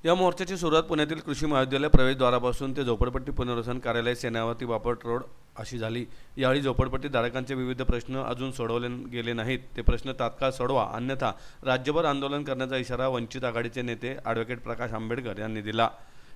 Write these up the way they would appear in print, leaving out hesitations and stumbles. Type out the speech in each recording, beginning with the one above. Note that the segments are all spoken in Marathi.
या मोर्चाची सुरुवात पुण्यातील कृषी महाविद्यालय प्रवेशद्वारापासून ते झोपडपट्टी पुनर्वसन कार्यालय सेनावती बापट रोड अशी झाली। यावेळी झोपडपट्टी धारकांचे विविध प्रश्न अजून सोडवले गेले नाहीत, ते प्रश्न तात्काळ सोडवा, अन्यथा राज्यभर आंदोलन करण्याचा इशारा वंचित आघाडीचे नेते ॲडव्होकेट प्रकाश आंबेडकर यांनी दिला।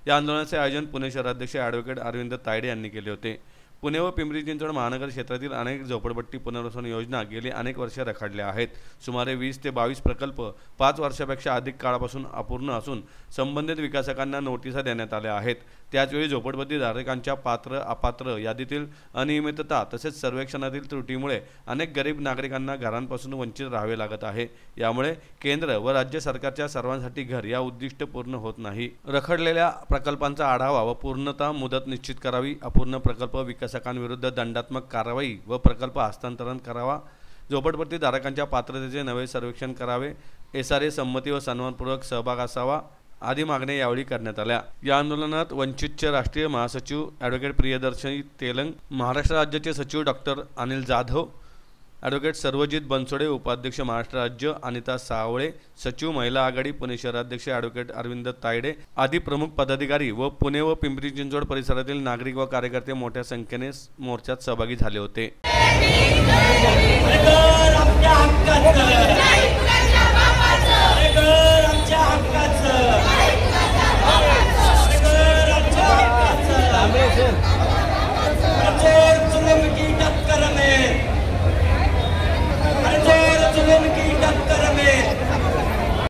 या आंदोलनाचे आयोजन पुणे शहराध्यक्ष ॲडव्होकेट अरविंद तायडे यांनी केले होते। पुणे व पिंपरी चिंचवड महानगर क्षेत्रातील अनेक झोपडपट्टी पुनर्वसन योजना गेली अनेक वर्षे रखडल्या आहेत। सुमारे 20 ते 22 प्रकल्प 5 वर्षापेक्षा अधिक काळापासून अपूर्ण असून संबंधित विकासकांना नोटिसा देण्यात आल्या आहेत। त्याचवेळी झोपडपट्टी धारकांच्या पात्र अपात्र यादीतील अनियमितता तसेच सर्वेक्षणातील त्रुटीमुळे अनेक गरीब नागरिकांना घरांपासून वंचित राहावे लागत आहे। यामुळे केंद्र व राज्य सरकारच्या सर्वांसाठी घर या उद्दिष्ट पूर्ण होत नाही। रखडलेल्या प्रकल्पांचा आढावा व पूर्णता मुदत निश्चित करावी, अपूर्ण प्रकल्प विकासकांविरुद्ध दंडात्मक कारवाई व प्रकल्प हस्तांतरण करावा, झोपडपट्टी धारकांच्या पात्रतेचे नवे सर्वेक्षण करावे, SRA संमती व सन्मानपूर्वक सहभाग असावा आदी मागण्या यावेळी करण्यात आल्या। या आंदोलनात वंचितचे राष्ट्रीय महासचिव ॲडव्होकेट प्रियदर्शनी तेलंग, महाराष्ट्र राज्याचे सचिव डॉक्टर अनिल जाधव, ॲडव्होकेट सर्वजित बनसोडे, उपाध्यक्ष महाराष्ट्र राज्य अनिता सावळे, सचिव महिला आघाडी पुणे शहराध्यक्ष ॲडव्होकेट अरविंद तायडे आदी प्रमुख पदाधिकारी व पुणे व पिंपरी चिंचवड परिसरातील नागरिक व कार्यकर्ते मोठ्या संख्येने मोर्चात सहभागी झाले होते। आमच्या हक्काचं